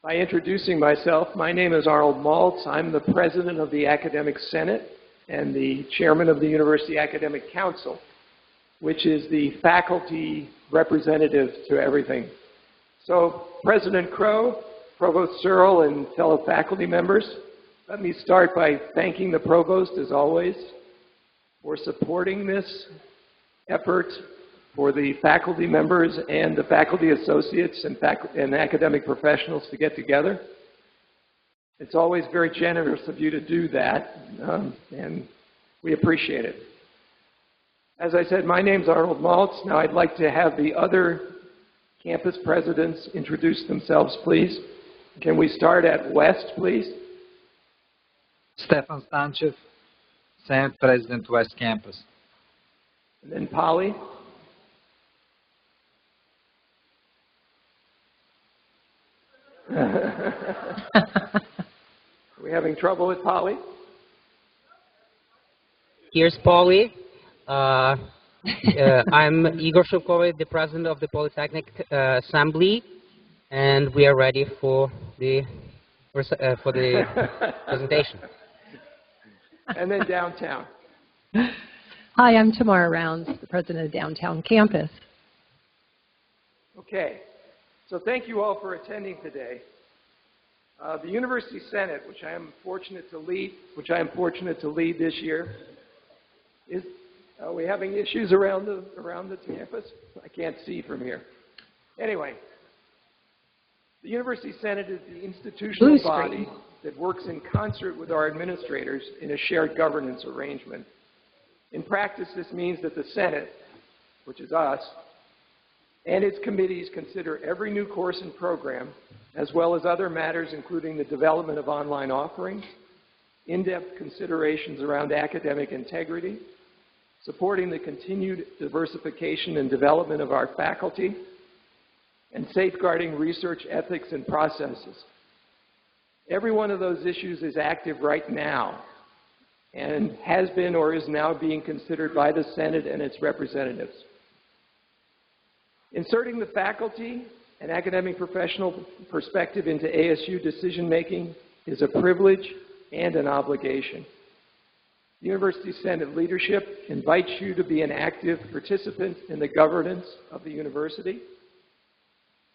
by introducing myself. My name is Arnold Maltz. I'm the president of the Academic Senate and the chairman of the University Academic Council, which is the faculty representative to everything. So, President Crow, Provost Searle, and fellow faculty members, let me start by thanking the Provost, as always, for supporting this effort for the faculty members and the faculty associates and academic professionals to get together. It's always very generous of you to do that, and we appreciate it. As I said, my name's Arnold Maltz. Now I'd like to have the other campus presidents introduce themselves, please. Can we start at West, please? Stefan Stanchev, Senate President, West Campus. And then Polly. Are we having trouble with Polly? Here's Polly. I'm Igor Shevkovich, the president of the Polytechnic Assembly, and we are ready for the presentation. And then downtown. Hi, I'm Tamara Rounds, the president of Downtown Campus. Okay. So thank you all for attending today. The University Senate, which I am fortunate to lead this year, is. Are we having issues around the campus? I can't see from here. Anyway, the University Senate is the institutional body that works in concert with our administrators in a shared governance arrangement. In practice, this means that the Senate, which is us, and its committees consider every new course and program, as well as other matters including the development of online offerings, in-depth considerations around academic integrity, supporting the continued diversification and development of our faculty, and safeguarding research ethics and processes. Every one of those issues is active right now and has been or is now being considered by the Senate and its representatives. Inserting the faculty and academic professional perspective into ASU decision-making is a privilege and an obligation. The University Senate leadership invites you to be an active participant in the governance of the university.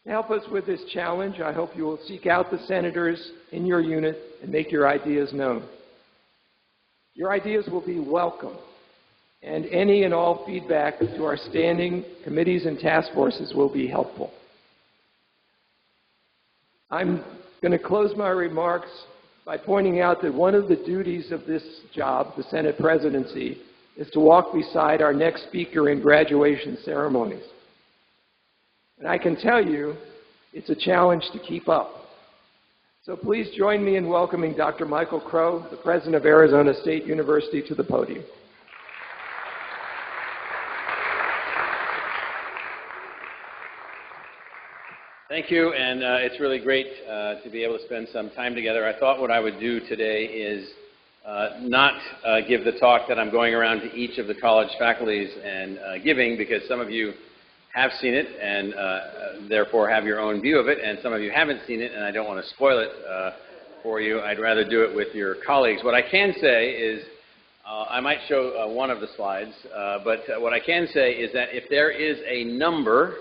To help us with this challenge, I hope you will seek out the senators in your unit and make your ideas known. Your ideas will be welcome, and any and all feedback to our standing committees and task forces will be helpful. I'm going to close my remarks by pointing out that one of the duties of this job, the Senate presidency, is to walk beside our next speaker in graduation ceremonies. And I can tell you, it's a challenge to keep up. So please join me in welcoming Dr. Michael Crow, the president of Arizona State University, to the podium. Thank you, and it's really great to be able to spend some time together. I thought what I would do today is not give the talk that I'm going around to each of the college faculties and giving, because some of you have seen it and therefore have your own view of it, and some of you haven't seen it, and I don't want to spoil it for you. I'd rather do it with your colleagues. What I can say is, I might show one of the slides, but what I can say is that if there is a number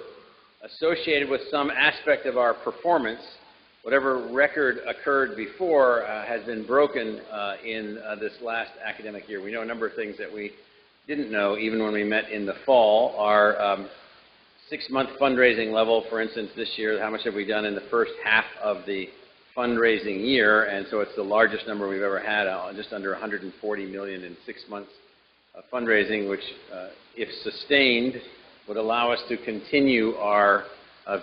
associated with some aspect of our performance, whatever record occurred before has been broken in this last academic year. We know a number of things that we didn't know even when we met in the fall. Our 6-month fundraising level, for instance, this year, how much have we done in the first half of the fundraising year? And so it's the largest number we've ever had, just under $140 million in 6 months of fundraising, which, if sustained, would allow us to continue our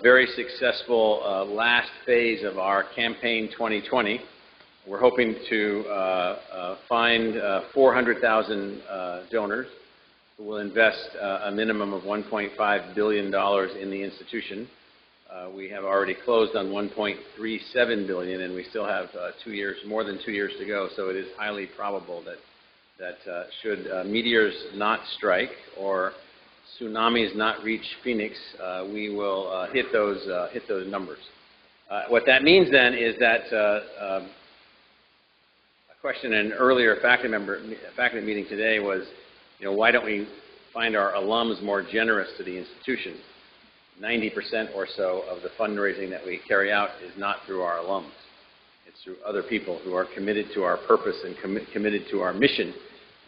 very successful last phase of our Campaign 2020. We're hoping to find 400,000 donors who will invest a minimum of $1.5 billion in the institution. We have already closed on $1.37 billion, and we still have more than 2 years to go. So it is highly probable that should meteors not strike or tsunamis not reach Phoenix, we will hit those numbers. What that means then is that a question in an earlier faculty meeting today was, why don't we find our alums more generous to the institution? 90% or so of the fundraising that we carry out is not through our alums. It's through other people who are committed to our purpose and committed to our mission.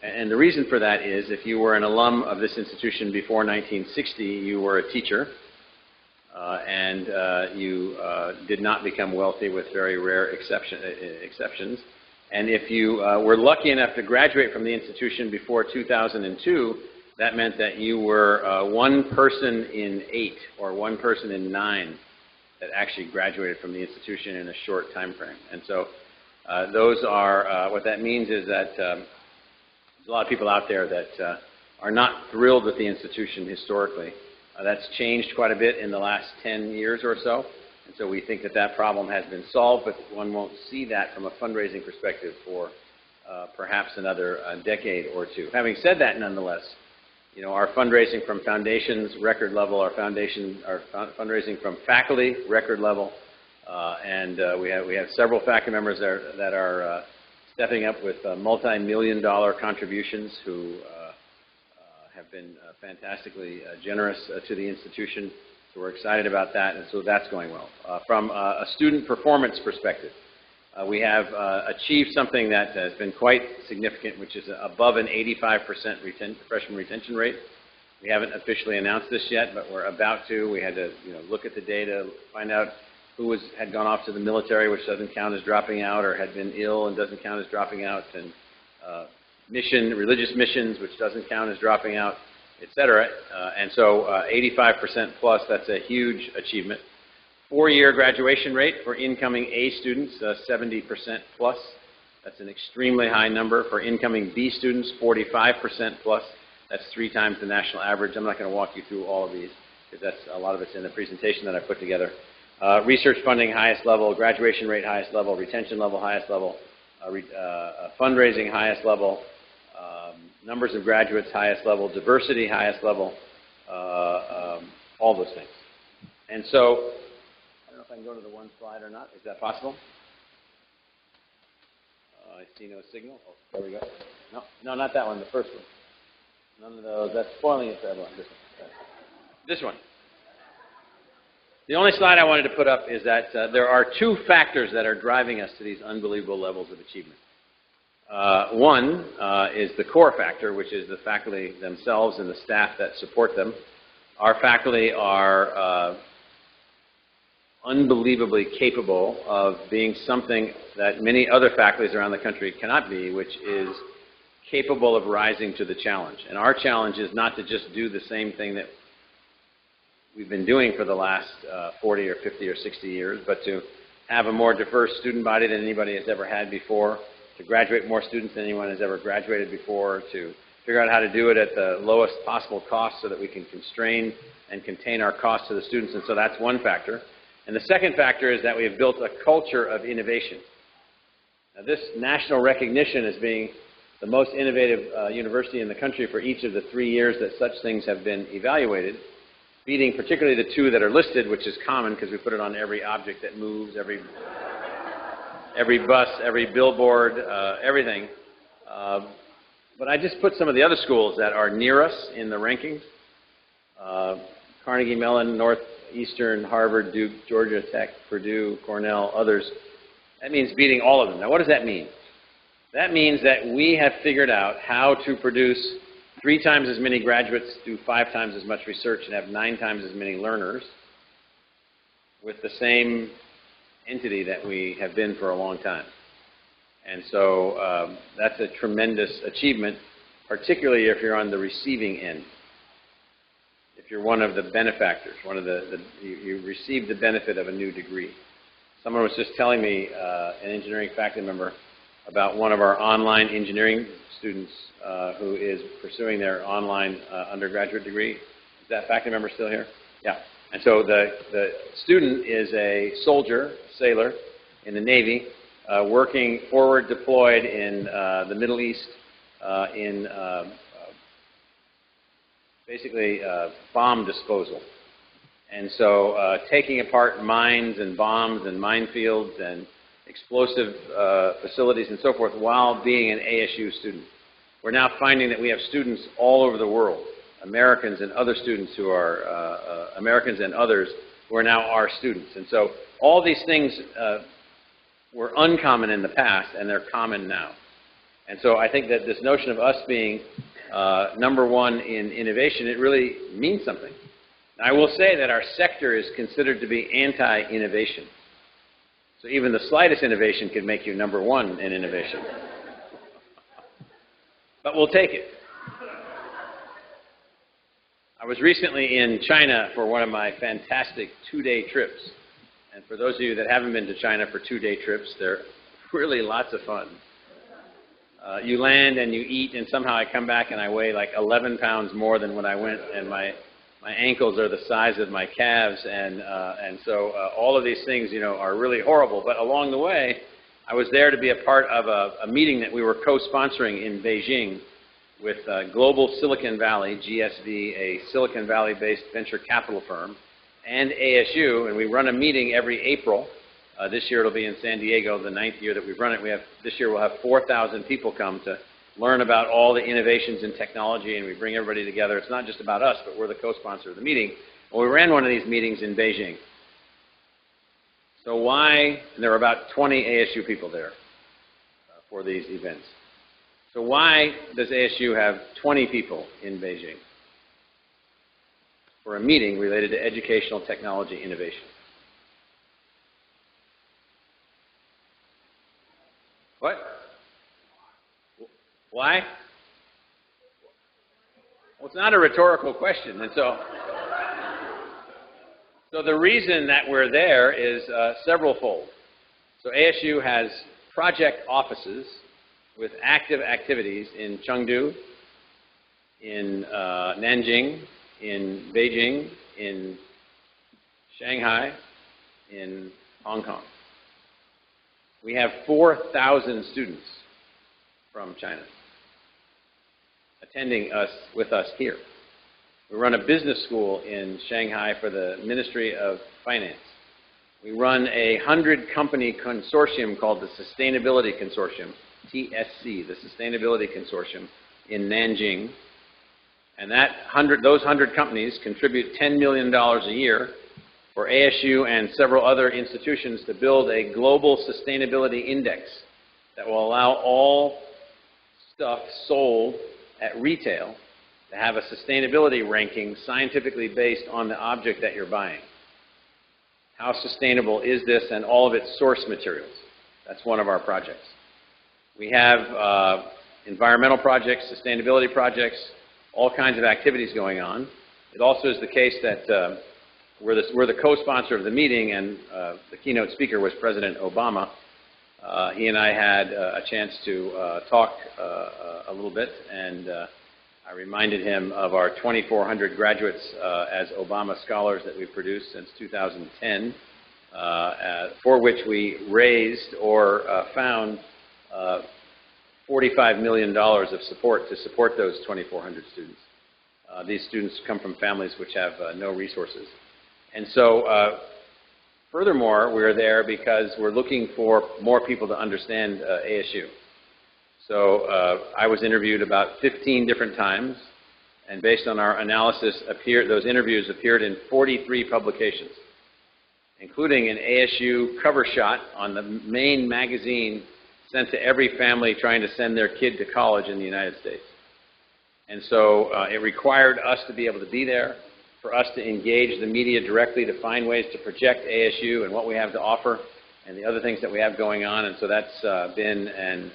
And the reason for that is if you were an alum of this institution before 1960, you were a teacher, and you did not become wealthy with very rare exceptions. And if you were lucky enough to graduate from the institution before 2002, that meant that you were one person in 8 or one person in 9 that actually graduated from the institution in a short time frame. And so those are, what that means is that there's a lot of people out there that are not thrilled with the institution historically. That's changed quite a bit in the last 10 years or so. And so we think that that problem has been solved, but one won't see that from a fundraising perspective for perhaps another decade or two. Having said that, nonetheless, our fundraising from foundations, record level, our fundraising from faculty, record level, and we have several faculty members that are stepping up with multi-million-dollar contributions who have been fantastically generous to the institution. So we're excited about that, and so that's going well. From a student performance perspective, we have achieved something that has been quite significant, which is above an 85% freshman retention rate. We haven't officially announced this yet, but we're about to. We had to look at the data, find out who had gone off to the military, which doesn't count as dropping out, or had been ill and doesn't count as dropping out, and religious missions, which doesn't count as dropping out, et cetera. And so 85% plus, that's a huge achievement. 4-year graduation rate for incoming A students, 70% plus. That's an extremely high number. For incoming B students, 45% plus. That's 3 times the national average. I'm not going to walk you through all of these because a lot of it's in the presentation that I put together. Research funding, highest level. Graduation rate, highest level. Retention level, highest level. Fundraising, highest level. Numbers of graduates, highest level. Diversity, highest level. All those things. And so, I don't know if I can go to the one slide or not. Is that possible? I see no signal. Oh, there we go. No, not that one. The first one. None of those. That's spoiling it for everyone. This one. This one. The only slide I wanted to put up is that there are 2 factors that are driving us to these unbelievable levels of achievement. One is the core factor, which is the faculty themselves and the staff that support them. Our faculty are unbelievably capable of being something that many other faculties around the country cannot be, which is capable of rising to the challenge. And our challenge is not to just do the same thing that we've been doing for the last 40 or 50 or 60 years, but to have a more diverse student body than anybody has ever had before, to graduate more students than anyone has ever graduated before, to figure out how to do it at the lowest possible cost so that we can constrain and contain our costs to the students. And so that's one factor. And the second factor is that we have built a culture of innovation. Now, this national recognition as being the most innovative university in the country for each of the 3 years that such things have been evaluated, beating particularly the 2 that are listed, which is common because we put it on every object that moves, every bus, every billboard, everything. But I just put some of the other schools that are near us in the rankings. Carnegie Mellon, Northeastern, Harvard, Duke, Georgia Tech, Purdue, Cornell, others. That means beating all of them. Now, what does that mean? That means that we have figured out how to produce 3 times as many graduates, do 5 times as much research, and have 9 times as many learners with the same entity that we have been for a long time. And so that's a tremendous achievement, particularly if you're on the receiving end. If you're one of the benefactors, you receive the benefit of a new degree. Someone was just telling me, an engineering faculty member, about one of our online engineering students who is pursuing their online undergraduate degree. Is that faculty member still here? Yeah. And so the student is a soldier, sailor in the Navy, working forward deployed in the Middle East in basically bomb disposal. And so taking apart mines and bombs and minefields and explosive facilities and so forth while being an ASU student. We're now finding that we have students all over the world, Americans and other students who are, Americans and others who are now our students. And so all these things were uncommon in the past, and they're common now. And so I think that this notion of us being number one in innovation, it really means something. I will say that our sector is considered to be anti-innovation. So even the slightest innovation could make you number one in innovation. But we'll take it. I was recently in China for one of my fantastic 2-day trips. And for those of you that haven't been to China for 2-day trips, they're really lots of fun. You land and you eat, and somehow I come back and I weigh like 11 pounds more than when I went, and my ankles are the size of my calves, and so all of these things, you know, are really horrible. But along the way, I was there to be a part of a meeting that we were co-sponsoring in Beijing with Global Silicon Valley, GSV, a Silicon Valley-based venture capital firm, and ASU, and we run a meeting every April. This year it'll be in San Diego, the 9th year that we've run it. This year we'll have 4,000 people come to learn about all the innovations in technology, and we bring everybody together. It's not just about us, but we're the co-sponsor of the meeting. Well, we ran one of these meetings in Beijing. So why, and there were about 20 ASU people there for these events. So why does ASU have 20 people in Beijing for a meeting related to educational technology innovation? What? Why? Well, it's not a rhetorical question. And so the reason that we're there is several-fold. So ASU has project offices with active activities in Chengdu, in Nanjing, in Beijing, in Shanghai, in Hong Kong. We have 4,000 students from China attending with us here. We run a business school in Shanghai for the Ministry of Finance. We run a 100-company consortium called the Sustainability Consortium, TSC, the Sustainability Consortium in Nanjing. And those 100 companies contribute $10 million a year for ASU and several other institutions to build a global sustainability index that will allow all stuff sold at retail to have a sustainability ranking scientifically based on the object that you're buying. How sustainable is this and all of its source materials? That's one of our projects. We have environmental projects, sustainability projects, all kinds of activities going on. It also is the case that we're the co-sponsor of the meeting, and the keynote speaker was President Obama. He and I had a chance to talk a little bit, and I reminded him of our 2,400 graduates as Obama Scholars that we've produced since 2010, for which we raised or found $45 million of support to support those 2,400 students. These students come from families which have no resources. And so, furthermore, we're there because we're looking for more people to understand ASU. So I was interviewed about 15 different times, and based on our analysis, those interviews appeared in 43 publications, including an ASU cover shot on the main magazine sent to every family trying to send their kid to college in the United States. And so it required us to be able to be there, for us to engage the media directly, to find ways to project ASU and what we have to offer and the other things that we have going on. And so that's been an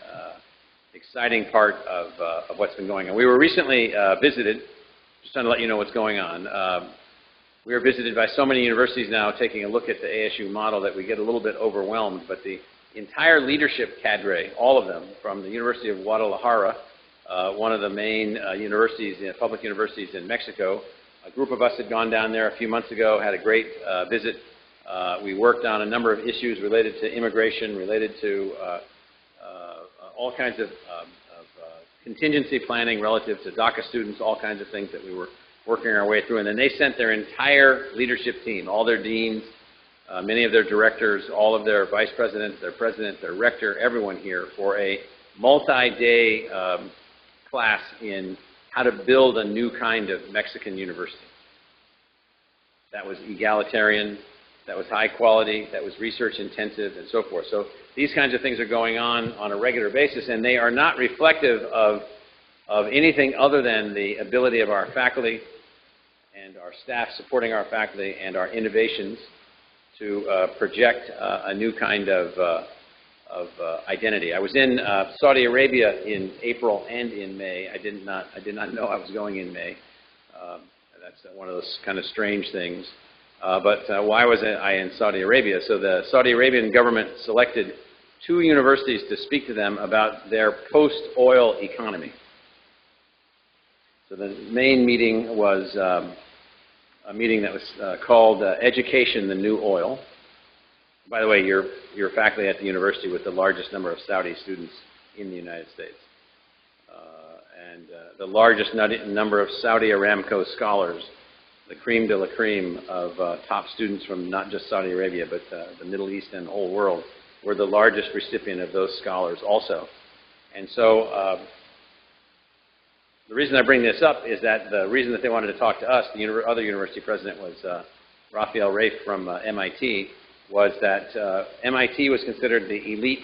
exciting part of what's been going on. We were recently visited, just trying to let you know what's going on. We are visited by so many universities now taking a look at the ASU model that we get a little bit overwhelmed, but the entire leadership cadre, all of them, from the University of Guadalajara, one of the main universities, public universities in Mexico. A group of us had gone down there a few months ago, had a great visit. We worked on a number of issues related to immigration, related to all kinds of contingency planning relative to DACA students, all kinds of things that we were working our way through. And then they sent their entire leadership team, all their deans, many of their directors, all of their vice presidents, their president, their rector, everyone here for a multi-day class in how to build a new kind of Mexican university. That was egalitarian, that was high quality, that was research intensive, and so forth. So these kinds of things are going on a regular basis, and they are not reflective of anything other than the ability of our faculty and our staff supporting our faculty and our innovations to project a new kind of identity. I was in Saudi Arabia in April and in May. I did not know I was going in May. That's one of those kind of strange things. But why was I in Saudi Arabia? So the Saudi Arabian government selected 2 universities to speak to them about their post-oil economy. So the main meeting was a meeting that was called Education, the New Oil. By the way, you're faculty at the university with the largest number of Saudi students in the United States. And the largest number of Saudi Aramco scholars, the creme de la creme of top students from not just Saudi Arabia, but the Middle East and the whole world, were the largest recipient of those scholars also. And so the reason I bring this up is that the reason that they wanted to talk to us, the other university president was Raphael Rafe from MIT, was that MIT was considered the elite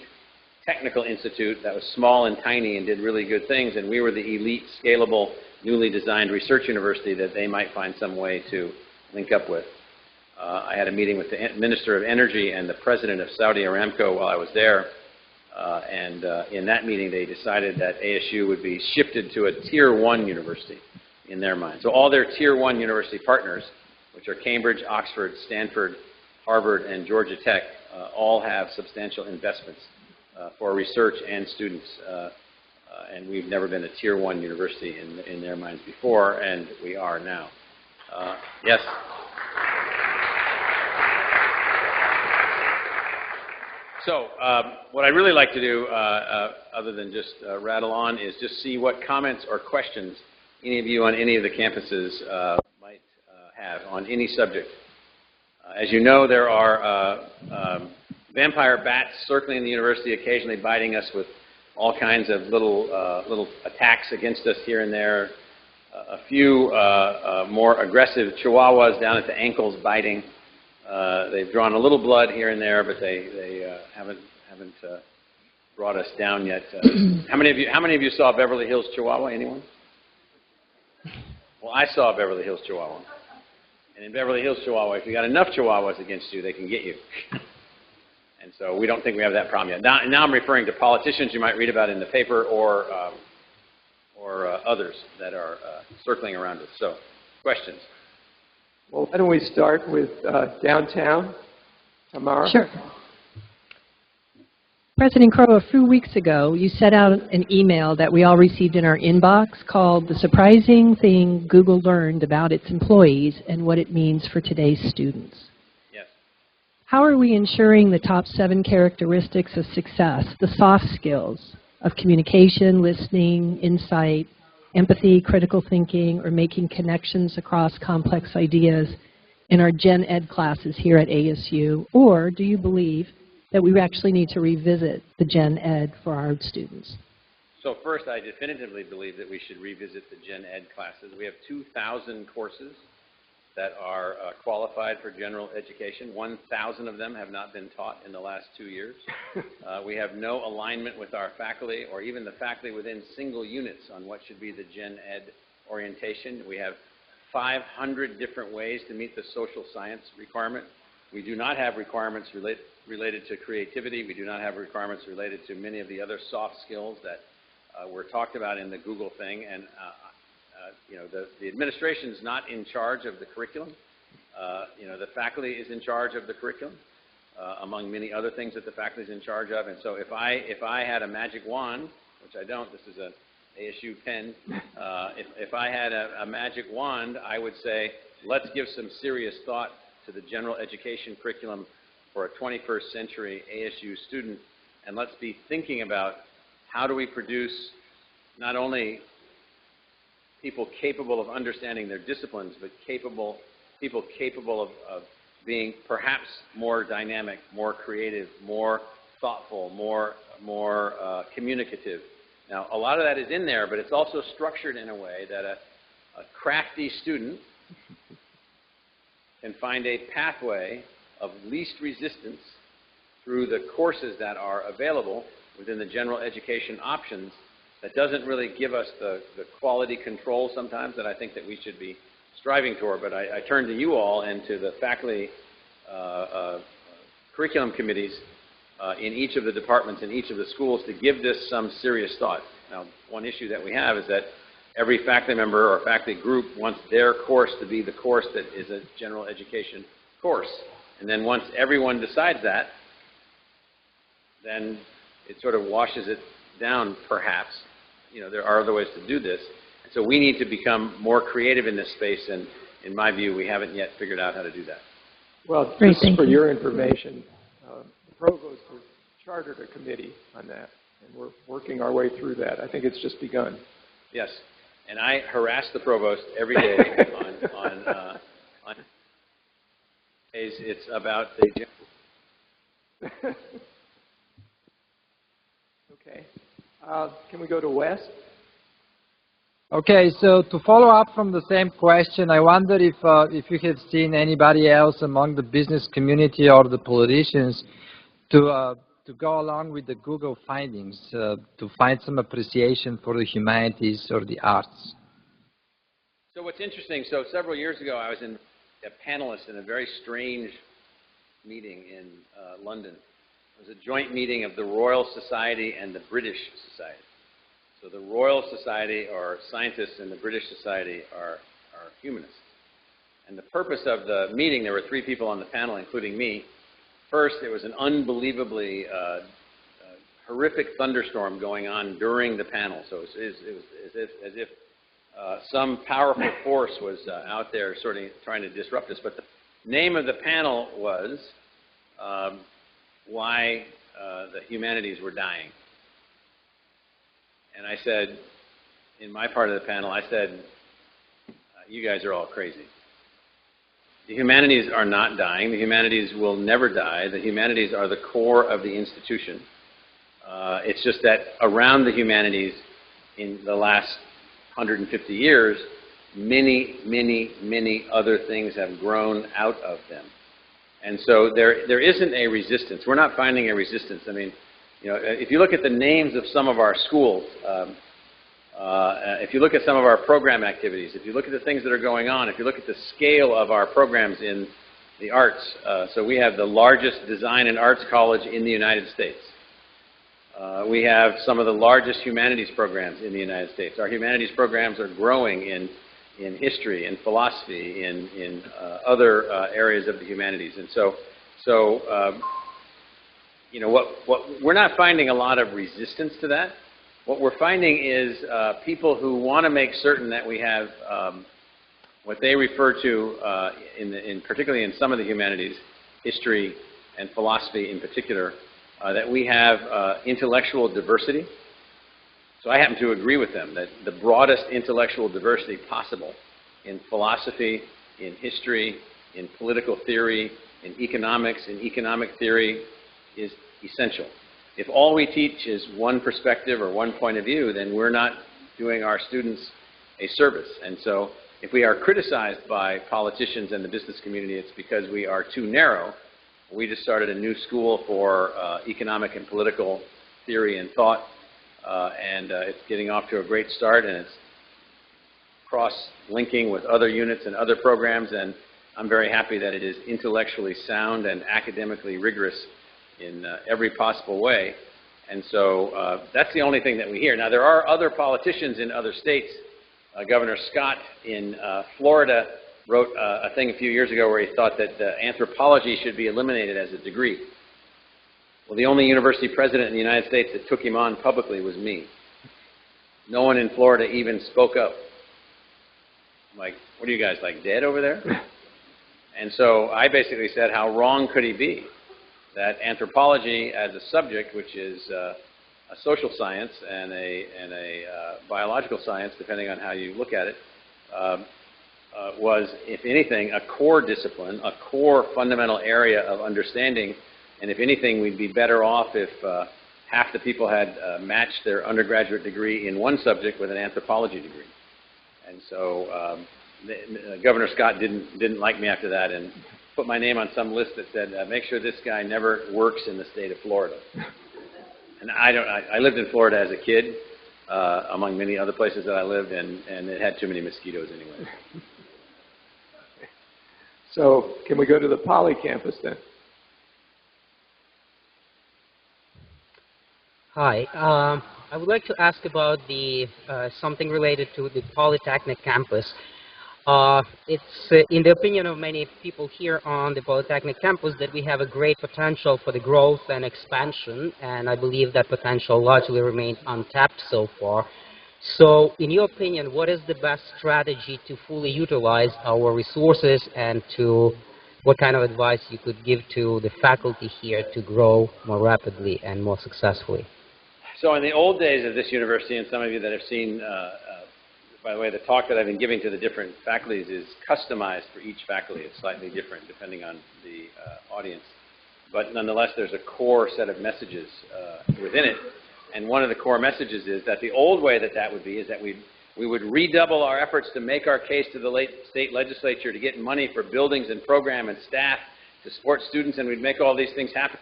technical institute that was small and tiny and did really good things, and we were the elite, scalable, newly designed research university that they might find some way to link up with. I had a meeting with the Minister of Energy and the President of Saudi Aramco while I was there, and in that meeting they decided that ASU would be shifted to a Tier 1 university in their mind. So all their Tier 1 university partners, which are Cambridge, Oxford, Stanford, Harvard, and Georgia Tech, all have substantial investments for research and students. And we've never been a Tier 1 university in their minds before, and we are now. Yes? So what I'd really like to do, other than just rattle on, is just see what comments or questions any of you on any of the campuses might have on any subject. As you know, there are vampire bats circling the university, occasionally biting us with all kinds of little attacks against us here and there. A few more aggressive chihuahuas down at the ankles biting. They've drawn a little blood here and there, but they haven't brought us down yet. How many of you saw Beverly Hills Chihuahua? Anyone? Well, I saw Beverly Hills Chihuahua. And in Beverly Hills Chihuahua, if you got enough chihuahuas against you, they can get you. And so we don't think we have that problem yet. Now I'm referring to politicians you might read about in the paper or others that are circling around us. So, questions? Well, why don't we start with downtown? Tamara? Sure. President Crow, a few weeks ago, you sent out an email that we all received in our inbox called "The Surprising Thing Google Learned About Its Employees and What It Means for Today's Students." Yes. How are we ensuring the top 7 characteristics of success, the soft skills of communication, listening, insight, empathy, critical thinking, or making connections across complex ideas in our Gen Ed classes here at ASU? Or do you believe that we actually need to revisit the Gen Ed for our students? So first, I definitively believe that we should revisit the Gen Ed classes. We have 2,000 courses that are qualified for general education. 1,000 of them have not been taught in the last 2 years. We have no alignment with our faculty or even the faculty within single units on what should be the Gen Ed orientation. We have 500 different ways to meet the social science requirement. We do not have requirements related to creativity. We do not have requirements related to many of the other soft skills that were talked about in the Google thing. And you know, the administration is not in charge of the curriculum. You know, the faculty is in charge of the curriculum, among many other things that the faculty is in charge of. And so if I had a magic wand, which I don't, this is an ASU pen, if I had a magic wand, I would say, let's give some serious thought to the general education curriculum for a 21st century ASU student, and let's be thinking about how do we produce not only people capable of understanding their disciplines, but people capable of being perhaps more dynamic, more creative, more thoughtful, more communicative. Now, a lot of that is in there, but it's also structured in a way that a crafty student can find a pathway of least resistance through the courses that are available within the general education options that doesn't really give us the quality control sometimes that I think that we should be striving toward. But I turn to you all and to the faculty curriculum committees in each of the departments in each of the schools to give this some serious thought. Now, one issue that we have is that every faculty member or faculty group wants their course to be the course that is a general education course. And then once everyone decides that, then it sort of washes it down, perhaps. You know, there are other ways to do this. And so we need to become more creative in this space, and in my view, we haven't yet figured out how to do that. Well, Great, just thank for you. your information, the provost has chartered a committee on that, and we're working our way through that. I think it's just begun. Yes. And I harass the provost every day on it's about the... Okay. Can we go to Wes? Okay, so to follow up from the same question, I wonder if you have seen anybody else among the business community or the politicians to go along with the Google findings, to find some appreciation for the humanities or the arts. So what's interesting, so several years ago I was a panelist in a very strange meeting in London. It was a joint meeting of the Royal Society and the British Society. So the Royal Society are scientists and the British Society are humanists. And the purpose of the meeting, there were 3 people on the panel, including me. First, there was an unbelievably horrific thunderstorm going on during the panel. So it was as if some powerful force was out there sort of trying to disrupt us. But the name of the panel was Why the Humanities Were Dying. And I said, in my part of the panel, I said, you guys are all crazy. The humanities are not dying. The humanities will never die. The humanities are the core of the institution. It's just that around the humanities in the last 150 years, many other things have grown out of them. And so there isn't a resistance. We're not finding a resistance. I mean, you know, if you look at the names of some of our schools, if you look at some of our program activities, if you look at the things that are going on, if you look at the scale of our programs in the arts, so we have the largest design and arts college in the United States. We have some of the largest humanities programs in the United States. Our humanities programs are growing in history, in philosophy, in other areas of the humanities. And so you know, we're not finding a lot of resistance to that. What we're finding is people who want to make certain that we have what they refer to, particularly in some of the humanities, history and philosophy in particular, that we have intellectual diversity. So I happen to agree with them that the broadest intellectual diversity possible in philosophy, in history, in political theory, in economics, in economic theory is essential. If all we teach is one perspective or one point of view, then we're not doing our students a service. And so if we are criticized by politicians and the business community, it's because we are too narrow. We just started a new school for economic and political theory and thought, and it's getting off to a great start, and it's cross-linking with other units and other programs, and I'm very happy that it is intellectually sound and academically rigorous in every possible way. And so that's the only thing that we hear. Now, there are other politicians in other states. Governor Scott in Florida wrote a thing a few years ago where he thought that anthropology should be eliminated as a degree. Well, the only university president in the United States that took him on publicly was me. No one in Florida even spoke up. I'm like, what are you guys, like dead over there? And so I basically said, how wrong could he be? That anthropology as a subject, which is social science and a biological science, depending on how you look at it, was, if anything, a core discipline, a core fundamental area of understanding. And if anything, we'd be better off if half the people had matched their undergraduate degree in one subject with an anthropology degree. And so Governor Scott didn't like me after that and put my name on some list that said, make sure this guy never works in the state of Florida. And I lived in Florida as a kid, among many other places that I lived, and it had too many mosquitoes anyway. So can we go to the Poly campus then? Hi. I would like to ask about something related to the Polytechnic campus. It's in the opinion of many people here on the Polytechnic campus that we have a great potential for the growth and expansion, and I believe that potential largely remains untapped so far. So, in your opinion, what is the best strategy to fully utilize our resources, and what kind of advice you could give to the faculty here to grow more rapidly and more successfully? So in the old days of this university, and some of you that have seen, by the way, the talk that I've been giving to the different faculties is customized for each faculty. It's slightly different depending on the audience. But nonetheless, there's a core set of messages within it. And one of the core messages is that the old way that would be is that we would redouble our efforts to make our case to the state legislature to get money for buildings and program and staff to support students, and we'd make all these things happen.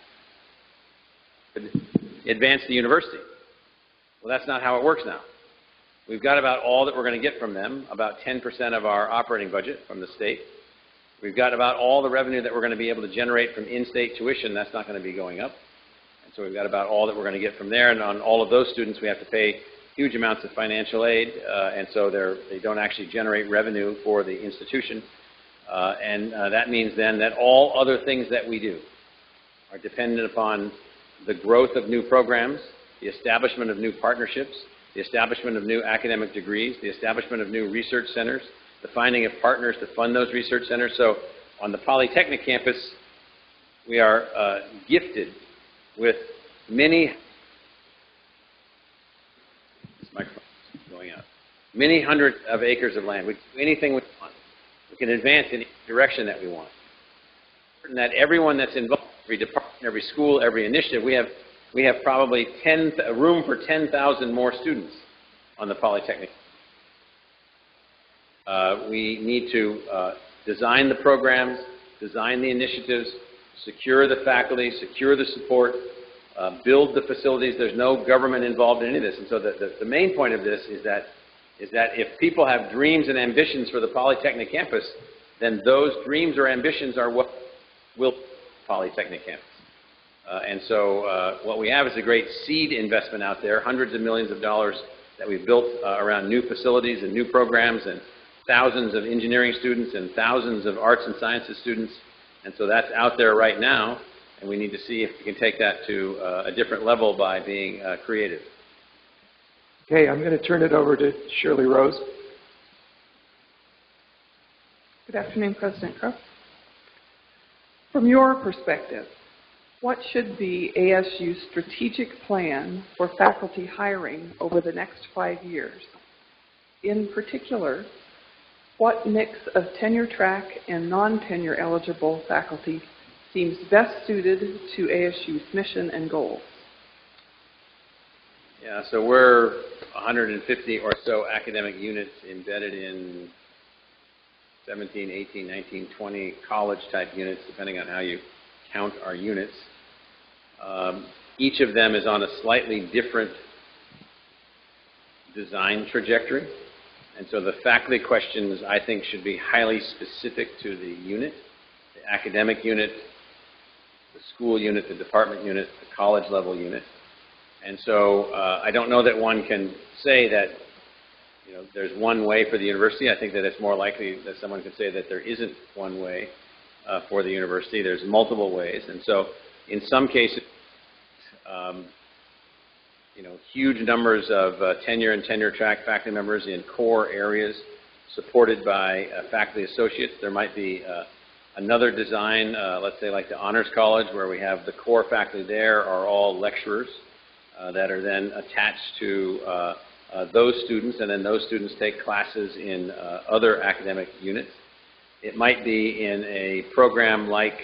Advance the university. Well, that's not how it works now. We've got about all that we're going to get from them, about 10% of our operating budget from the state. We've got about all the revenue that we're going to be able to generate from in-state tuition. That's not going to be going up. And so we've got about all that we're going to get from there. And on all of those students, we have to pay huge amounts of financial aid. And so they don't actually generate revenue for the institution. That means then that all other things that we do are dependent upon the growth of new programs, the establishment of new partnerships, the establishment of new academic degrees, the establishment of new research centers, the finding of partners to fund those research centers. So on the Polytechnic campus, we are gifted with many, this microphone is going out, many hundreds of acres of land. We can do anything we want. We can advance in any direction that we want. And that everyone that's involved, every department, every school, every initiative, we have probably room for 10,000 more students on the Polytechnic. We need to design the programs, design the initiatives, secure the faculty, secure the support, build the facilities. There's no government involved in any of this. And so the main point of this is that if people have dreams and ambitions for the Polytechnic campus, then those dreams or ambitions are what will Polytechnic campus. And so what we have is a great seed investment out there, hundreds of millions of dollars that we've built around new facilities and new programs and thousands of engineering students and thousands of arts and sciences students. And so that's out there right now, and we need to see if we can take that to a different level by being creative. Okay, I'm going to turn it over to Shirley Rose. Good afternoon, President Crow. From your perspective, what should be ASU's strategic plan for faculty hiring over the next 5 years? In particular, what mix of tenure track and non-tenure eligible faculty seems best suited to ASU's mission and goals? Yeah, so we're 150 or so academic units embedded in 17, 18, 19, 20 college-type units, depending on how you count our units. Each of them is on a slightly different design trajectory. And so the faculty questions, I think, should be highly specific to the unit, the academic unit, the school unit, the department unit, the college-level unit. And so I don't know that one can say that there's one way for the university. I think that it's more likely that someone could say that there isn't one way for the university. There's multiple ways. And so in some cases, huge numbers of tenure and tenure track faculty members in core areas supported by faculty associates. There might be another design, let's say like the Honors College, where we have the core faculty there are all lecturers, that are then attached to those students, and then those students take classes in other academic units. It might be in a program like,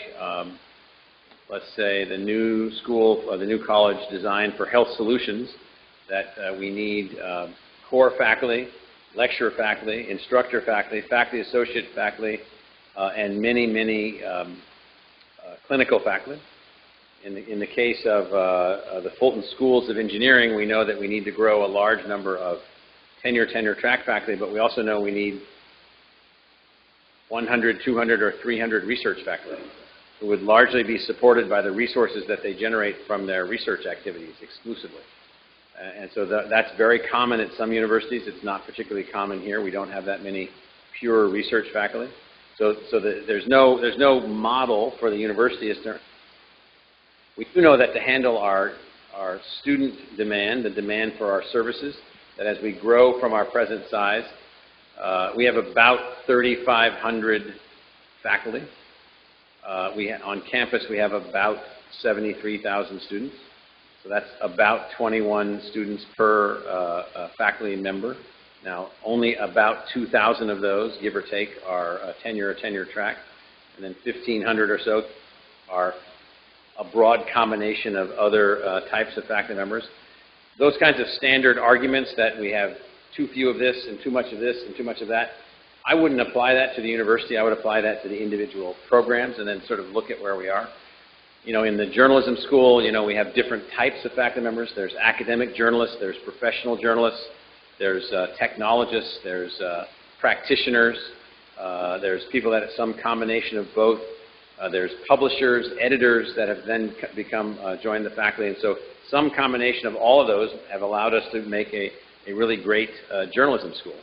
let's say, the new school or the new college designed for health solutions, that we need core faculty, lecturer faculty, instructor faculty, faculty associate faculty, and many, many clinical faculty. In the case of the Fulton Schools of Engineering, we know that we need to grow a large number of tenure track faculty, but we also know we need 100, 200, or 300 research faculty who would largely be supported by the resources that they generate from their research activities exclusively. And so that's very common at some universities. It's not particularly common here. We don't have that many pure research faculty. So there's no model for the university. We do know that to handle our student demand, the demand for our services, that as we grow from our present size, we have about 3,500 faculty. On campus, we have about 73,000 students. So that's about 21 students per faculty member. Now, only about 2,000 of those, give or take, are tenure or tenure track, and then 1,500 or so are a broad combination of other types of faculty members. Those kinds of standard arguments that we have too few of this and too much of this and too much of that, I wouldn't apply that to the university. I would apply that to the individual programs and then sort of look at where we are. You know, in the journalism school, you know, we have different types of faculty members. There's academic journalists, there's professional journalists, there's technologists, there's practitioners, there's people that have some combination of both. There's publishers, editors that have then become joined the faculty, and so some combination of all of those have allowed us to make a really great journalism school.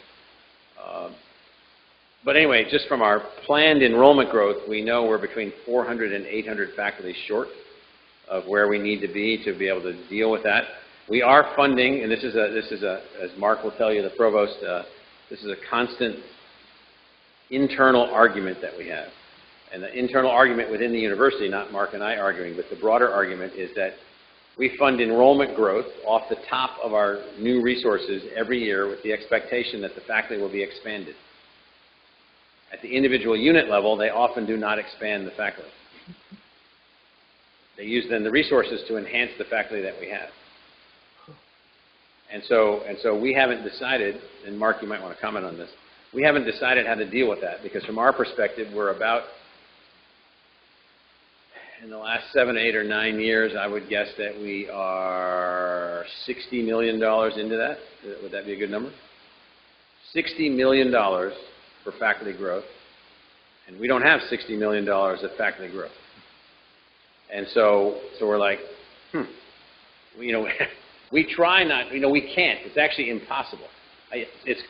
But anyway, just from our planned enrollment growth, we know we're between 400 and 800 faculty short of where we need to be able to deal with that. We are funding, and this is as Mark will tell you, the provost, this is a constant internal argument that we have. And the internal argument within the university, not Mark and I arguing, but the broader argument is that we fund enrollment growth off the top of our new resources every year with the expectation that the faculty will be expanded. At the individual unit level, they often do not expand the faculty. They use then the resources to enhance the faculty that we have. And so we haven't decided, and Mark, you might want to comment on this, we haven't decided how to deal with that, because from our perspective, we're about, in the last 7, 8, or 9 years, I would guess that we are $60 million into that. Would that be a good number? $60 million for faculty growth, and we don't have $60 million of faculty growth. And so we're like, you know, we try not, you know, we can't. It's actually impossible. It's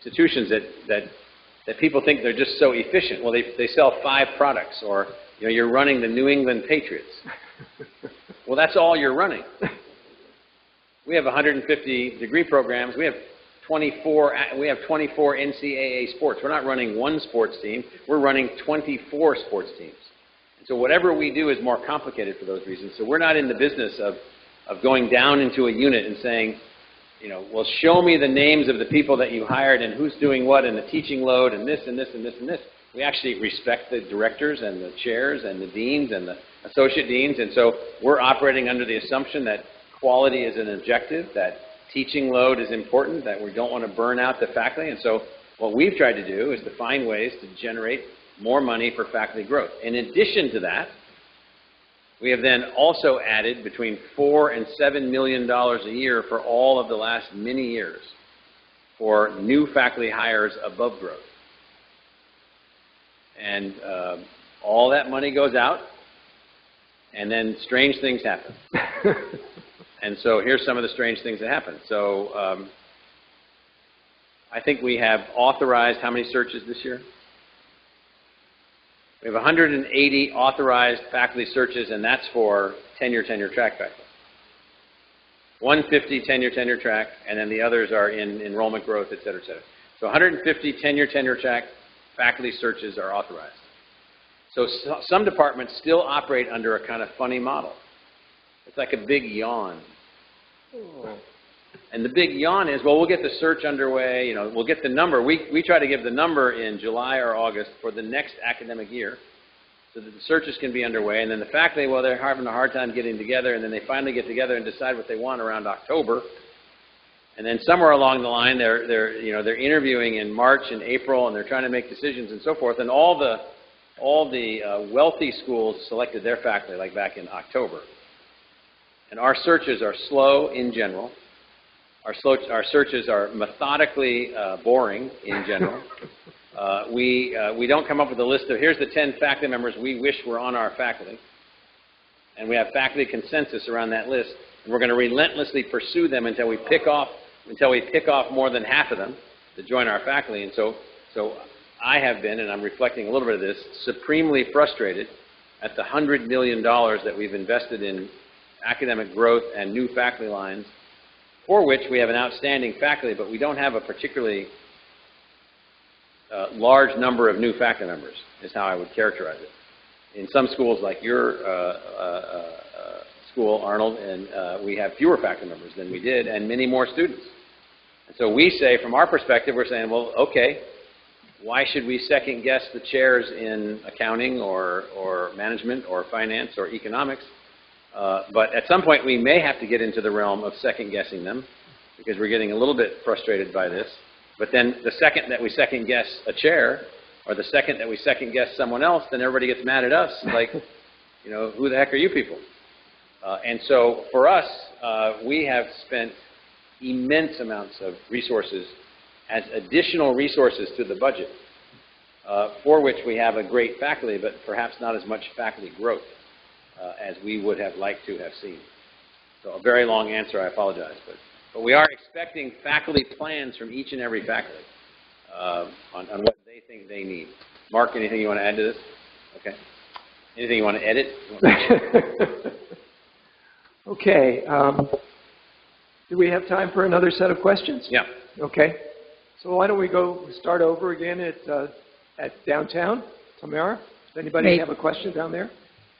institutions that people think they're just so efficient. Well, they sell 5 products, or you know, you're running the New England Patriots. Well, that's all you're running. We have 150 degree programs. We have 24 NCAA sports. We're not running one sports team. We're running 24 sports teams. And so whatever we do is more complicated for those reasons. So we're not in the business of going down into a unit and saying, you know, well, show me the names of the people that you hired and who's doing what and the teaching load and this and this and this and this. We actually respect the directors and the chairs and the deans and the associate deans. And so we're operating under the assumption that quality is an objective, that teaching load is important, that we don't want to burn out the faculty. And so what we've tried to do is to find ways to generate more money for faculty growth. In addition to that, we have then also added between $4 and $7 million a year for all of the last many years for new faculty hires above growth. And all that money goes out, and then strange things happen. And so here's some of the strange things that happen. So I think we have authorized how many searches this year? We have 180 authorized faculty searches, and that's for tenure track faculty. 150 tenure track, and then the others are in enrollment growth, et cetera, et cetera. So 150 tenure track faculty searches are authorized. So some departments still operate under a kind of funny model. It's like a big yawn. And the big yawn is, well, we'll get the search underway, you know, we'll get the number. We try to give the number in July or August for the next academic year so that the searches can be underway. And then the faculty, well, they're having a hard time getting together, and then they finally get together and decide what they want around October. And then somewhere along the line, they're interviewing in March and April, and they're trying to make decisions and so forth. And all the wealthy schools selected their faculty like back in October. And our searches are slow in general. Our searches are methodically boring in general. We don't come up with a list of, here's the 10 faculty members we wish were on our faculty. And we have faculty consensus around that list. And we're going to relentlessly pursue them until we pick off more than half of them to join our faculty. And so I have been, and I'm reflecting a little bit of this, supremely frustrated at the $100 million that we've invested in academic growth and new faculty lines, for which we have an outstanding faculty, but we don't have a particularly large number of new faculty members, is how I would characterize it. In some schools like your school, Arnold, and we have fewer faculty members than we did and many more students. And so we say, from our perspective, we're saying, well, okay, why should we second guess the chairs in accounting or management or finance or economics? But at some point we may have to get into the realm of second guessing them because we're getting a little bit frustrated by this. But then the second that we second guess a chair or the second that we second guess someone else, then everybody gets mad at us like, you know, who the heck are you people? And so for us, we have spent immense amounts of resources as additional resources to the budget, for which we have a great faculty, but perhaps not as much faculty growth as we would have liked to have seen. So a very long answer, I apologize. But we are expecting faculty plans from each and every faculty on what they think they need. Mark, anything you want to add to this? Okay. Anything you want to edit? Okay. Do we have time for another set of questions? Yeah. Okay. So why don't we start over again at downtown, Tamara? Does anybody Great. have a question down there?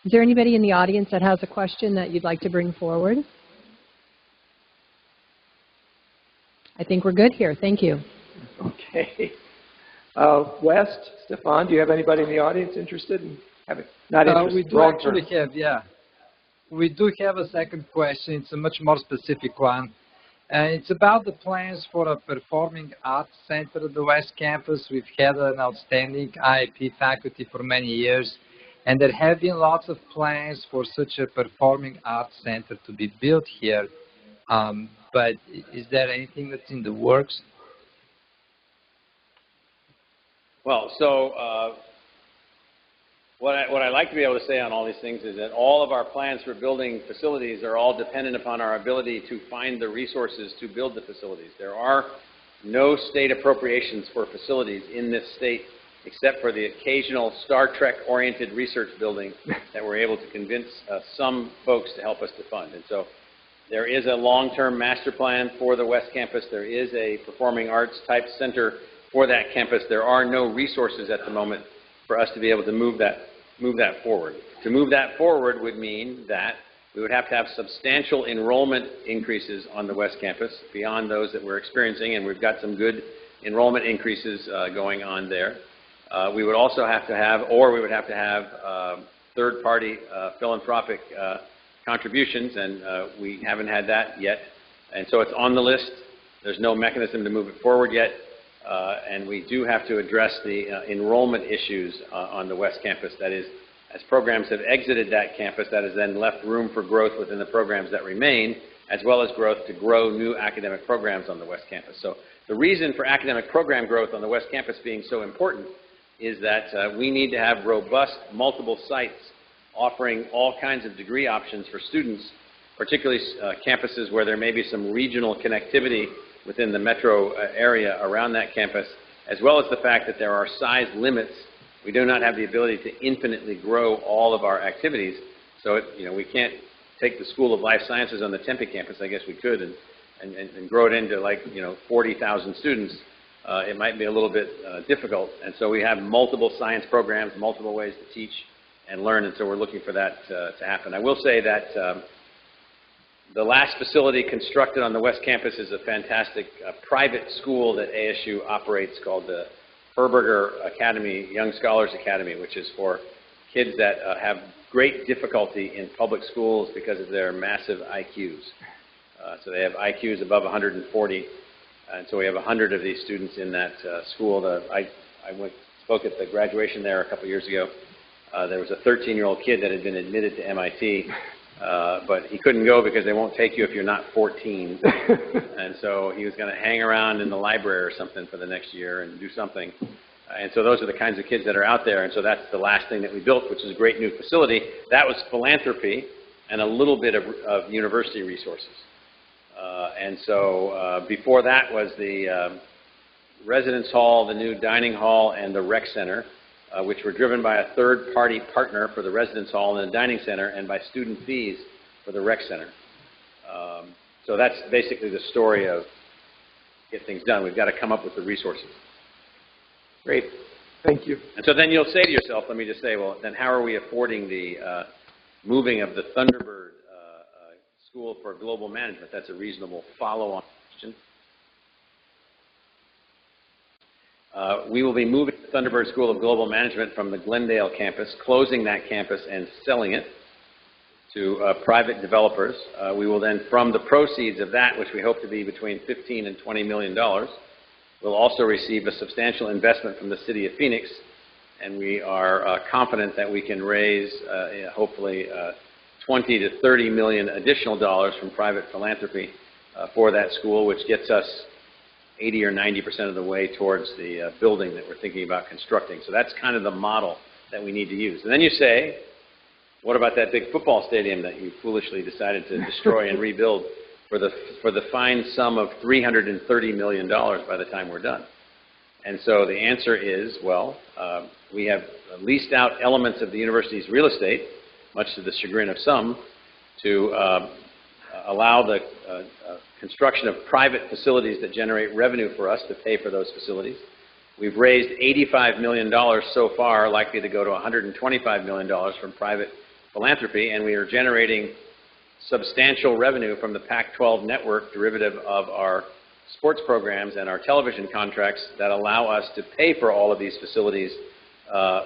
Is there anybody in the audience that has a question that you'd like to bring forward? I think we're good here. Thank you. Okay. West, Stefan, do you have anybody in the audience interested in having, not interested? We do actually have, yeah. We do have a second question. It's a much more specific one. It's about the plans for a performing arts center at the West Campus. We've had an outstanding IIP faculty for many years, and there have been lots of plans for such a performing arts center to be built here. But is there anything that's in the works? Well, so what I like to be able to say on all these things is that all of our plans for building facilities are all dependent upon our ability to find the resources to build the facilities. There are no state appropriations for facilities in this state except for the occasional Star Trek-oriented research building that we're able to convince some folks to help us to fund. And so there is a long-term master plan for the West Campus. There is a performing arts type center for that campus. There are no resources at the moment for us to be able to move that forward. To move that forward would mean that we would have to have substantial enrollment increases on the West Campus beyond those that we're experiencing, and we've got some good enrollment increases going on there. We would also have to have, or we would have to have third-party philanthropic contributions, and we haven't had that yet. And so it's on the list. There's no mechanism to move it forward yet. And we do have to address the enrollment issues on the West Campus. That is, as programs have exited that campus, that has then left room for growth within the programs that remain, as well as growth to grow new academic programs on the West Campus. So the reason for academic program growth on the West Campus being so important is that we need to have robust multiple sites offering all kinds of degree options for students, particularly campuses where there may be some regional connectivity within the metro area around that campus, as well as the fact that there are size limits. We do not have the ability to infinitely grow all of our activities. So, we can't take the School of Life Sciences on the Tempe campus. I guess we could and grow it into 40,000 students. It might be a little bit difficult. And so we have multiple science programs, multiple ways to teach and learn. And so we're looking for that to happen. I will say that The last facility constructed on the West Campus is a fantastic private school that ASU operates called the Herberger Academy, Young Scholars Academy, which is for kids that have great difficulty in public schools because of their massive IQs. So they have IQs above 140, and so we have 100 of these students in that school. I spoke at the graduation there a couple years ago. There was a 13-year-old kid that had been admitted to MIT, but he couldn't go because they won't take you if you're not 14. And so he was going to hang around in the library or something for the next year and do something. And so those are the kinds of kids that are out there. And so that's the last thing that we built, which is a great new facility. That was philanthropy and a little bit of university resources. And so before that was the residence hall, the new dining hall, and the rec center, which were driven by a third-party partner for the residence hall and the dining center, and by student fees for the rec center. So that's basically the story of get things done. We've got to come up with the resources. Great. Thank you. And so then you'll say to yourself, let me just say, well, then how are we affording the moving of the Thunderbird School for Global Management? That's a reasonable follow-on question. We will be moving the Thunderbird School of Global Management from the Glendale campus, closing that campus and selling it to private developers. We will then, from the proceeds of that, which we hope to be between $15 and $20 million, we'll also receive a substantial investment from the city of Phoenix, and we are confident that we can raise, hopefully, 20 to 30 million additional dollars from private philanthropy for that school, which gets us 80 or 90% of the way towards the building that we're thinking about constructing. So that's kind of the model that we need to use. And then you say, what about that big football stadium that you foolishly decided to destroy and rebuild for the fine sum of $330 million by the time we're done? And so the answer is, well, we have leased out elements of the university's real estate, much to the chagrin of some, to allow the construction of private facilities that generate revenue for us to pay for those facilities. We've raised $85 million so far, likely to go to $125 million from private philanthropy, and we are generating substantial revenue from the Pac-12 network, derivative of our sports programs and our television contracts, that allow us to pay for all of these facilities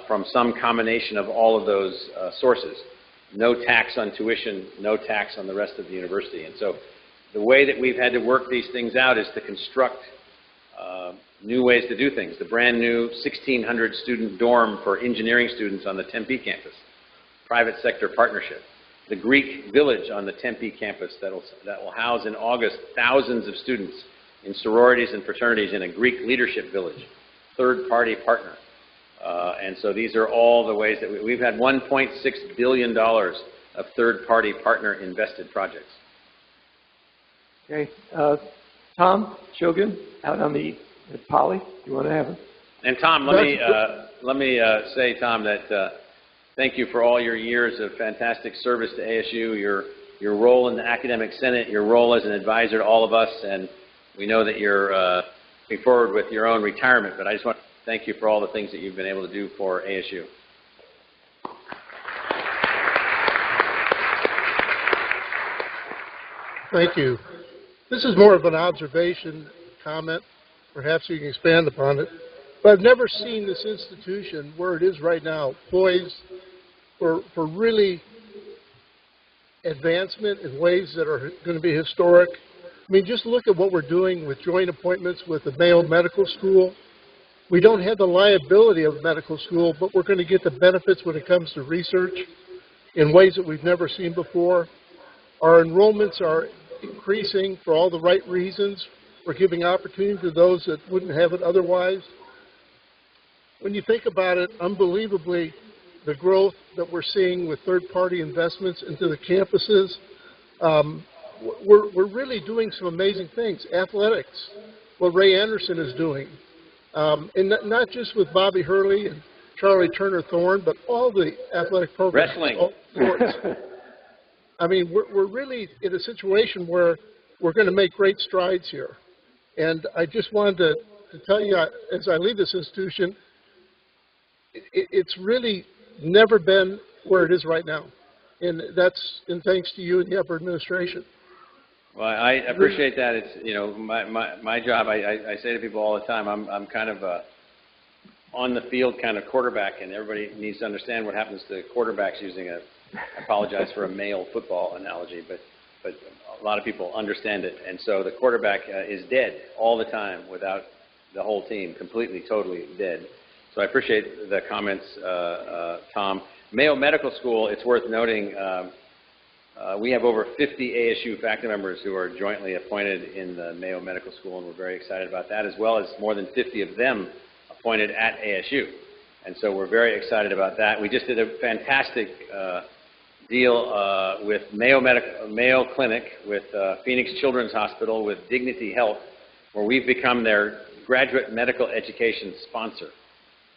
from some combination of all of those sources. No tax on tuition, no tax on the rest of the university. And so the way that we've had to work these things out is to construct new ways to do things. The brand new 1,600 student dorm for engineering students on the Tempe campus, private sector partnership. The Greek village on the Tempe campus that will house in August thousands of students in sororities and fraternities in a Greek leadership village, third-party partner. And so these are all the ways that we've had $1.6 billion of third-party partner invested projects. Okay. Tom Shogun, out on the at Poly. You want to have him? And Tom, let me say, Tom, that thank you for all your years of fantastic service to ASU, your role in the Academic Senate, your role as an advisor to all of us, and we know that you're looking forward with your own retirement, but I just want to thank you for all the things that you've been able to do for ASU. Thank you. This is more of an observation, comment. Perhaps you can expand upon it. But I've never seen this institution where it is right now, poised for really advancement in ways that are going to be historic. I mean, just look at what we're doing with joint appointments with the Mayo Medical School. We don't have the liability of medical school, but we're going to get the benefits when it comes to research in ways that we've never seen before. Our enrollments are increasing for all the right reasons. We're giving opportunity to those that wouldn't have it otherwise. When you think about it, unbelievably, the growth that we're seeing with third-party investments into the campuses, we're really doing some amazing things. Athletics, what Ray Anderson is doing, and not just with Bobby Hurley and Charlie Turner Thorne, but all the athletic programs. Wrestling. All sports. I mean, we're really in a situation where we're going to make great strides here. And I just wanted to tell you, as I leave this institution, it's really never been where it is right now. And that's in thanks to you and the upper administration. Well, I appreciate that. It's, you know, my job, I say to people all the time, I'm kind of a on the field kind of quarterback, and everybody needs to understand what happens to quarterbacks using I apologize for a male football analogy, but a lot of people understand it. And so the quarterback is dead all the time without the whole team, completely, totally dead. So I appreciate the comments, Tom. Mayo Medical School, it's worth noting, we have over 50 ASU faculty members who are jointly appointed in the Mayo Medical School, and we're very excited about that, as well as more than 50 of them appointed at ASU. And so we're very excited about that. We just did a fantastic deal with Mayo Clinic, with Phoenix Children's Hospital, with Dignity Health, where we've become their graduate medical education sponsor,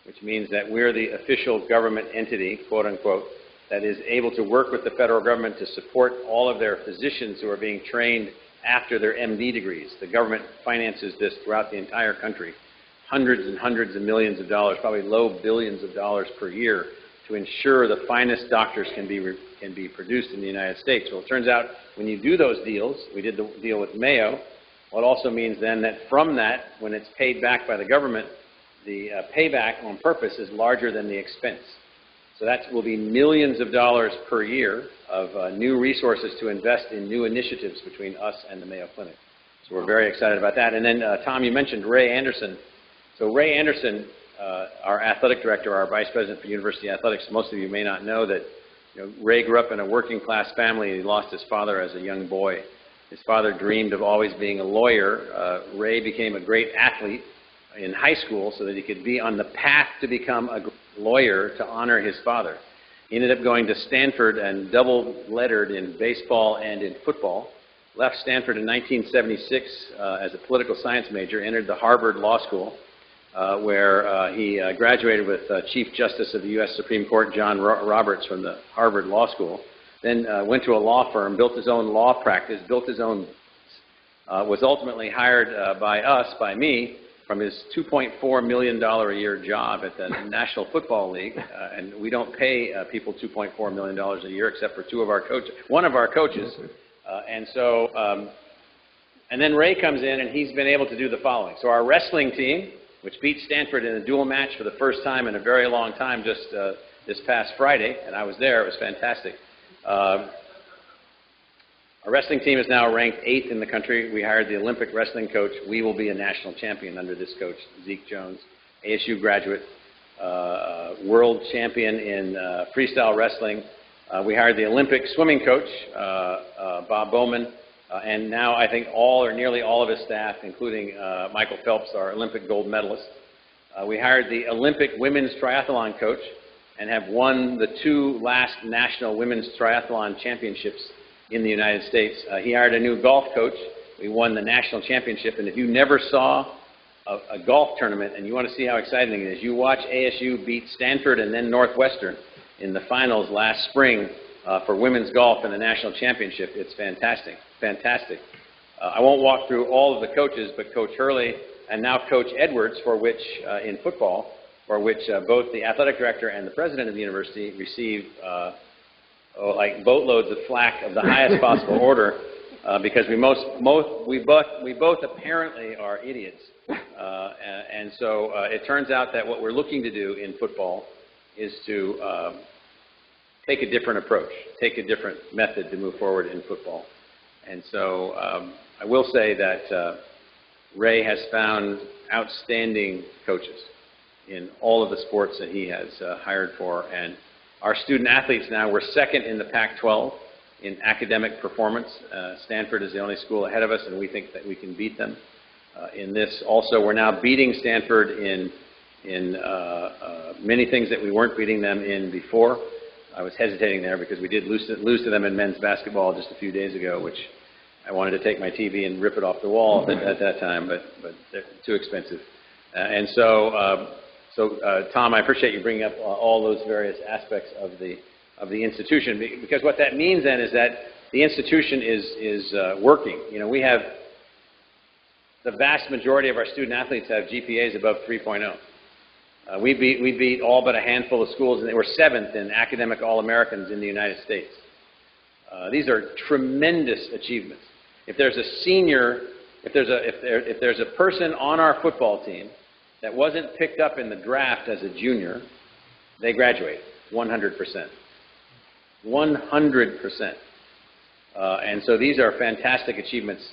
which means that we're the official government entity, quote unquote, that is able to work with the federal government to support all of their physicians who are being trained after their MD degrees. The government finances this throughout the entire country, hundreds and hundreds of millions of dollars, probably low billions of dollars per year, to ensure the finest doctors can be produced in the United States. Well, it turns out when you do those deals, we did the deal with Mayo, well, it also means then that from that, when it's paid back by the government, the payback on purpose is larger than the expense. So that will be millions of dollars per year of new resources to invest in new initiatives between us and the Mayo Clinic. So we're very excited about that. And then, Tom, you mentioned Ray Anderson. So Ray Anderson, our athletic director, our vice president for university athletics, most of you may not know that Ray grew up in a working class family. He lost his father as a young boy. His father dreamed of always being a lawyer. Ray became a great athlete in high school so that he could be on the path to become a lawyer to honor his father. He ended up going to Stanford and double-lettered in baseball and in football. Left Stanford in 1976 as a political science major, entered the Harvard Law School, where he graduated with Chief Justice of the U.S. Supreme Court, John Roberts, from the Harvard Law School. Then went to a law firm, built his own law practice, built his own, was ultimately hired by me, from his $2.4 million a year job at the National Football League. And we don't pay people $2.4 million a year except for one of our coaches. And then Ray comes in and he's been able to do the following. So our wrestling team, which beat Stanford in a dual match for the first time in a very long time just this past Friday, and I was there, it was fantastic. Our wrestling team is now ranked 8th in the country. We hired the Olympic wrestling coach. We will be a national champion under this coach, Zeke Jones, ASU graduate, world champion in freestyle wrestling. We hired the Olympic swimming coach, Bob Bowman, and now I think all or nearly all of his staff, including Michael Phelps, our Olympic gold medalist. We hired the Olympic women's triathlon coach and have won the 2 last national women's triathlon championships in the United States. He hired a new golf coach. We won the national championship, and if you never saw a golf tournament and you want to see how exciting it is, you watch ASU beat Stanford and then Northwestern in the finals last spring for women's golf in the national championship. It's fantastic, fantastic. I won't walk through all of the coaches, but Coach Hurley and now Coach Edwards, for which in football, for which both the athletic director and the president of the university received like boatloads of flack of the highest possible order because we both apparently are idiots. And so it turns out that what we're looking to do in football is to take a different approach, take a different method to move forward in football. And so I will say that Ray has found outstanding coaches in all of the sports that he has hired for. And our student athletes now, we're 2nd in the Pac-12 in academic performance. Stanford is the only school ahead of us, and we think that we can beat them in this. Also, we're now beating Stanford in many things that we weren't beating them in before. I was hesitating there because we did lose to them in men's basketball just a few days ago, which I wanted to take my TV and rip it off the wall at that time, but they're too expensive. Tom, I appreciate you bringing up all those various aspects of the institution, because what that means then is that the institution is working. You know, we have the vast majority of our student athletes have GPAs above 3.0. We beat all but a handful of schools, and they were 7th in academic All-Americans in the United States. These are tremendous achievements. If there's a senior, if there's a person on our football team that wasn't picked up in the draft as a junior, they graduate 100%. 100%. And so these are fantastic achievements,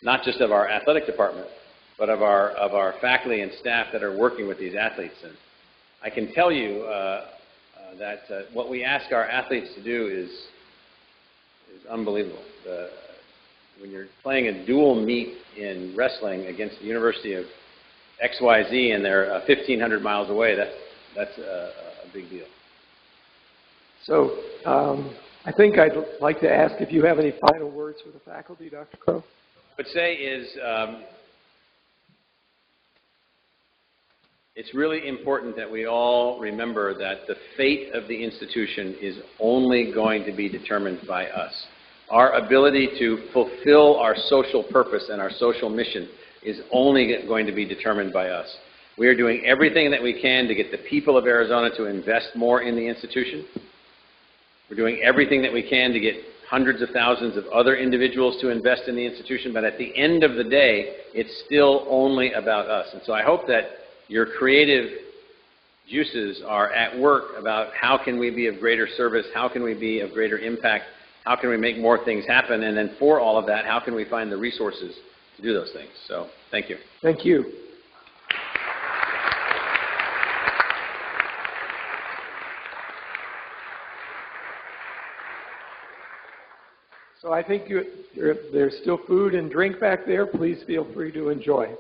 not just of our athletic department, but of our faculty and staff that are working with these athletes. And I can tell you that what we ask our athletes to do is unbelievable. When you're playing a dual meet in wrestling against the University of XYZ and they're 1,500 miles away, that's a big deal. So I think I'd like to ask if you have any final words for the faculty, Dr. Crow. What I would say is it's really important that we all remember that the fate of the institution is only going to be determined by us. Our ability to fulfill our social purpose and our social mission is only going to be determined by us. We are doing everything that we can to get the people of Arizona to invest more in the institution. We're doing everything that we can to get hundreds of thousands of other individuals to invest in the institution, but at the end of the day, it's still only about us. And so I hope that your creative juices are at work about how can we be of greater service, how can we be of greater impact, how can we make more things happen, and then for all of that, how can we find the resources to do those things. So thank you. Thank you. So I think there's still food and drink back there. Please feel free to enjoy.